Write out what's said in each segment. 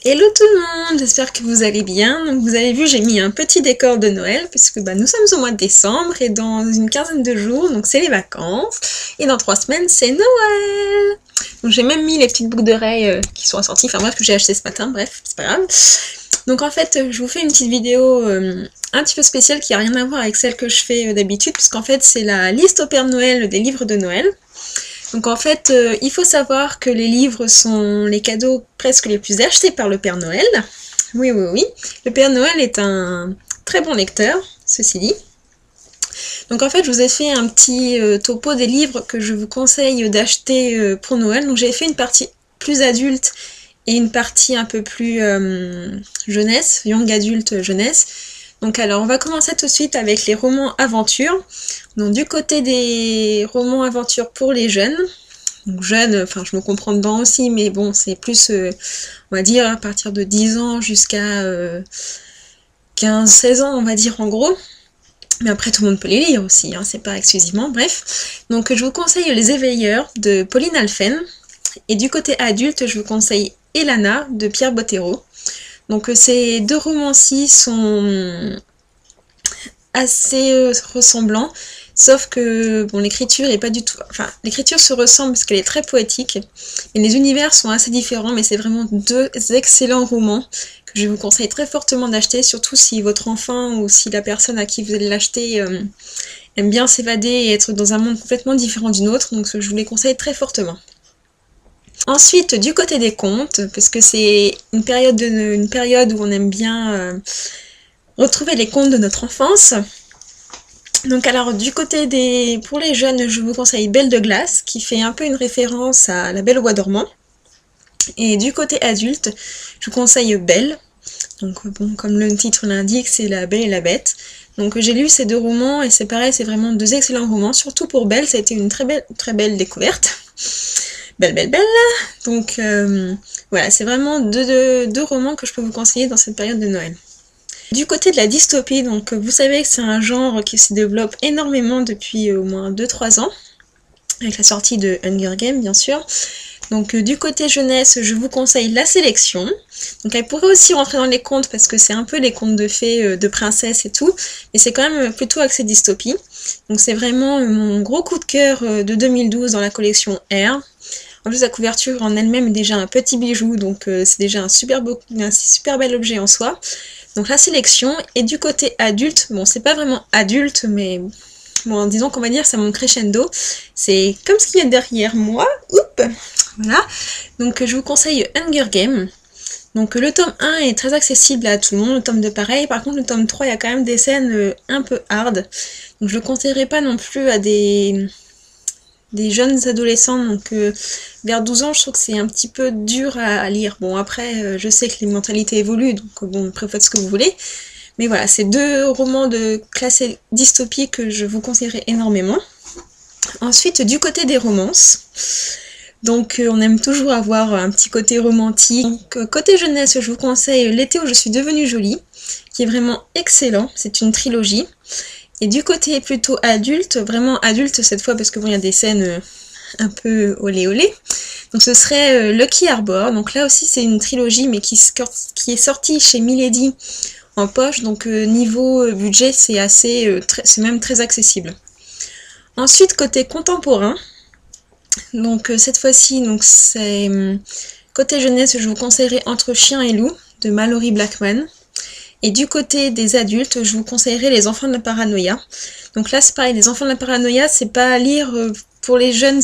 Hello tout le monde, j'espère que vous allez bien. Donc vous avez vu, j'ai mis un petit décor de Noël puisque nous sommes au mois de décembre et dans une quinzaine de jours, donc c'est les vacances et dans 3 semaines c'est Noël. Donc j'ai même mis les petites boucles d'oreilles qui sont assorties, enfin bref que j'ai acheté ce matin, bref c'est pas grave. Donc en fait je vous fais une petite vidéo un petit peu spéciale qui a rien à voir avec celle que je fais d'habitude puisqu'en fait c'est la liste au Père Noël des livres de Noël. Donc en fait, il faut savoir que les livres sont les cadeaux presque les plus achetés par le Père Noël. Oui, oui, oui. Le Père Noël est un très bon lecteur, ceci dit. Donc en fait, je vous ai fait un petit topo des livres que je vous conseille d'acheter pour Noël. Donc j'ai fait une partie plus adulte et une partie un peu plus jeunesse, young adulte jeunesse. Donc alors on va commencer tout de suite avec les romans aventures. Donc du côté des romans aventures pour les jeunes, donc jeunes, enfin je me comprends dedans aussi, mais bon c'est plus, on va dire à partir de 10 ans jusqu'à 15-16 ans on va dire en gros. Mais après tout le monde peut les lire aussi, hein, c'est pas exclusivement, bref. Donc je vous conseille Les Éveilleurs de Pauline Alphen. Et du côté adulte, je vous conseille Elana de Pierre Bottero. Donc ces deux romans-ci sont assez ressemblants, sauf que bon, l'écriture est pas du tout... Enfin, l'écriture se ressemble parce qu'elle est très poétique, et les univers sont assez différents, mais c'est vraiment deux excellents romans que je vous conseille très fortement d'acheter, surtout si votre enfant ou si la personne à qui vous allez l'acheter aime bien s'évader et être dans un monde complètement différent du nôtre, donc je vous les conseille très fortement. Ensuite, du côté des contes, parce que c'est une période où on aime bien retrouver les contes de notre enfance. Donc alors, du côté pour les jeunes, je vous conseille Belle de glace, qui fait un peu une référence à La Belle au bois dormant. Et du côté adulte, je vous conseille Belle. Donc bon, comme le titre l'indique, c'est La Belle et la Bête. Donc j'ai lu ces deux romans et c'est pareil, c'est vraiment deux excellents romans. Surtout pour Belle, ça a été une très belle découverte. Belle, belle, belle. Donc voilà, c'est vraiment deux romans que je peux vous conseiller dans cette période de Noël. Du côté de la dystopie, donc vous savez que c'est un genre qui se développe énormément depuis au moins 2-3 ans, avec la sortie de Hunger Games bien sûr. Donc du côté jeunesse, je vous conseille La Sélection. Donc elle pourrait aussi rentrer dans les contes parce que c'est un peu les contes de fées, de princesses et tout, mais c'est quand même plutôt axé dystopie. Donc c'est vraiment mon gros coup de cœur de 2012 dans la collection R. En plus, la couverture en elle-même est déjà un petit bijou, donc c'est déjà un super bel objet en soi. Donc La Sélection, et du côté adulte, bon c'est pas vraiment adulte, mais bon disons qu'on va dire ça monte crescendo, c'est comme ce qu'il y a derrière moi, oups, voilà, donc je vous conseille Hunger Games. Donc le tome 1 est très accessible à tout le monde, le tome 2 pareil, par contre le tome 3 il y a quand même des scènes un peu hard, donc je le conseillerais pas non plus à des jeunes adolescents, donc vers 12 ans, je trouve que c'est un petit peu dur à lire. Bon, après, je sais que les mentalités évoluent, donc bon, après, faites ce que vous voulez. Mais voilà, c'est deux romans de classe dystopie que je vous conseillerais énormément. Ensuite, du côté des romances, donc on aime toujours avoir un petit côté romantique. Donc, côté jeunesse, je vous conseille L'été où je suis devenue jolie, qui est vraiment excellent, c'est une trilogie. Et du côté plutôt adulte, vraiment adulte cette fois parce que bon, il y a des scènes un peu olé olé. Donc ce serait Lucky Arbor. Donc là aussi c'est une trilogie mais qui est sortie chez Milady en poche. Donc niveau budget c'est c'est même très accessible. Ensuite côté contemporain, donc cette fois-ci donc c'est côté jeunesse, je vous conseillerais Entre chien et loup de Mallory Blackman. Et du côté des adultes, je vous conseillerais Les Enfants de la Paranoïa. Donc là, c'est pareil, Les Enfants de la Paranoïa, c'est pas à lire pour les jeunes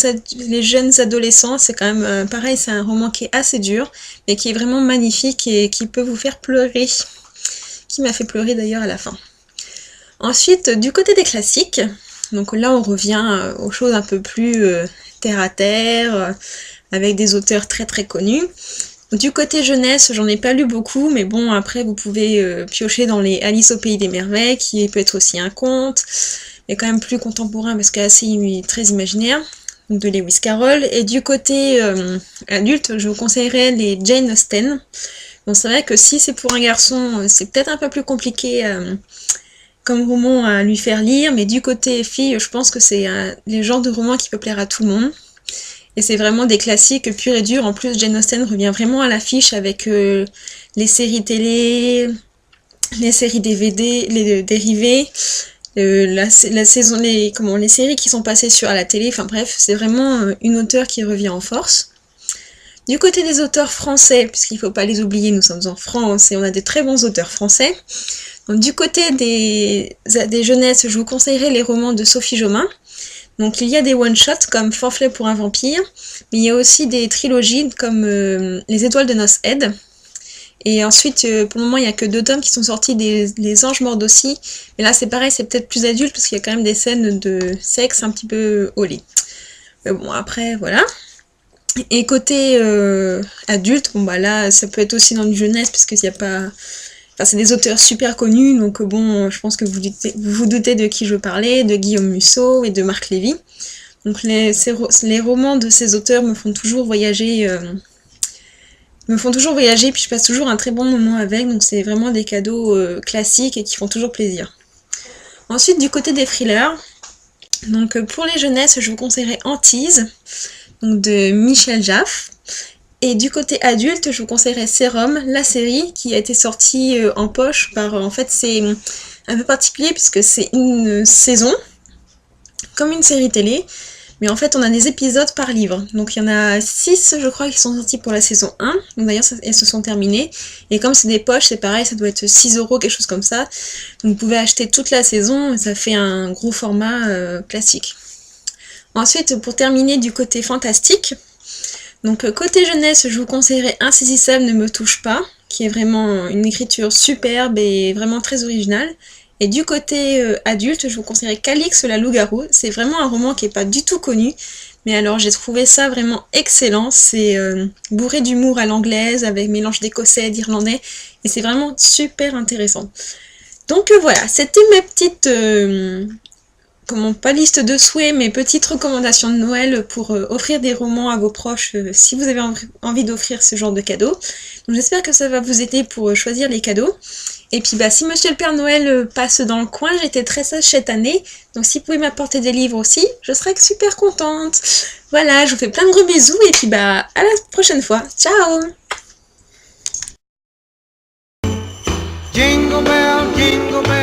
adolescents, c'est quand même pareil, c'est un roman qui est assez dur, mais qui est vraiment magnifique et qui peut vous faire pleurer. Qui m'a fait pleurer d'ailleurs à la fin. Ensuite, du côté des classiques, donc là on revient aux choses un peu plus terre à terre, avec des auteurs très connus. Du côté jeunesse, j'en ai pas lu beaucoup, mais bon, après vous pouvez piocher dans les Alice au Pays des Merveilles, qui peut être aussi un conte, mais quand même plus contemporain parce qu'il est très imaginaire, de Lewis Carroll. Et du côté adulte, je vous conseillerais les Jane Austen. Bon, c'est vrai que si c'est pour un garçon, c'est peut-être un peu plus compliqué comme roman à lui faire lire, mais du côté fille, je pense que c'est les genres de romans qui peut plaire à tout le monde. Et c'est vraiment des classiques purs et durs. En plus, Jane Austen revient vraiment à l'affiche avec les séries télé, les séries DVD, les dérivés, la saison, les séries qui sont passées à la télé. Enfin bref, c'est vraiment une auteure qui revient en force. Du côté des auteurs français, puisqu'il ne faut pas les oublier, nous sommes en France et on a des très bons auteurs français. Donc, du côté des jeunesses, je vous conseillerais les romans de Sophie Jomain. Donc il y a des one-shots comme Pamphlet pour un vampire, mais il y a aussi des trilogies comme Les Étoiles de Noces Aide. Et ensuite, pour le moment, il n'y a que 2 tomes qui sont sortis, Les Anges morts aussi. Mais là, c'est pareil, c'est peut-être plus adulte parce qu'il y a quand même des scènes de sexe un petit peu au lit. Mais bon, après, voilà. Et côté adulte, bon bah là, ça peut être aussi dans du jeunesse parce qu'il n'y a pas... Enfin, c'est des auteurs super connus, donc bon, je pense que vous vous doutez de qui je parlais, de Guillaume Musso et de Marc Lévy. Donc les romans de ces auteurs me font toujours voyager, puis je passe toujours un très bon moment avec, donc c'est vraiment des cadeaux classiques et qui font toujours plaisir. Ensuite, du côté des thrillers, donc pour les jeunesses, je vous conseillerais Antise, donc de Michel Jaff. Et du côté adulte, je vous conseillerais Serum, la série qui a été sortie en poche par... En fait, c'est un peu particulier puisque c'est une saison, comme une série télé, mais en fait, on a des épisodes par livre. Donc, il y en a 6, je crois, qui sont sortis pour la saison 1. Donc, d'ailleurs, elles se sont terminées. Et comme c'est des poches, c'est pareil, ça doit être 6 €, quelque chose comme ça. Donc, vous pouvez acheter toute la saison et ça fait un gros format classique. Ensuite, pour terminer du côté fantastique, donc côté jeunesse, je vous conseillerais Insaisissable ne me touche pas, qui est vraiment une écriture superbe et vraiment très originale. Et du côté adulte, je vous conseillerais Calix la loup-garou. C'est vraiment un roman qui n'est pas du tout connu, mais alors j'ai trouvé ça vraiment excellent. C'est bourré d'humour à l'anglaise, avec mélange d'écossais, d'irlandais, et c'est vraiment super intéressant. Donc voilà, c'était mes petites... pas liste de souhaits, mais petites recommandations de Noël pour offrir des romans à vos proches si vous avez envie d'offrir ce genre de cadeaux. Donc j'espère que ça va vous aider pour choisir les cadeaux. Et puis bah si Monsieur le Père Noël passe dans le coin, j'étais très sage cette année, donc si vous pouvez m'apporter des livres aussi, je serais super contente. Voilà, je vous fais plein de gros bisous et puis bah à la prochaine fois. Ciao! Jingle bell, jingle bell.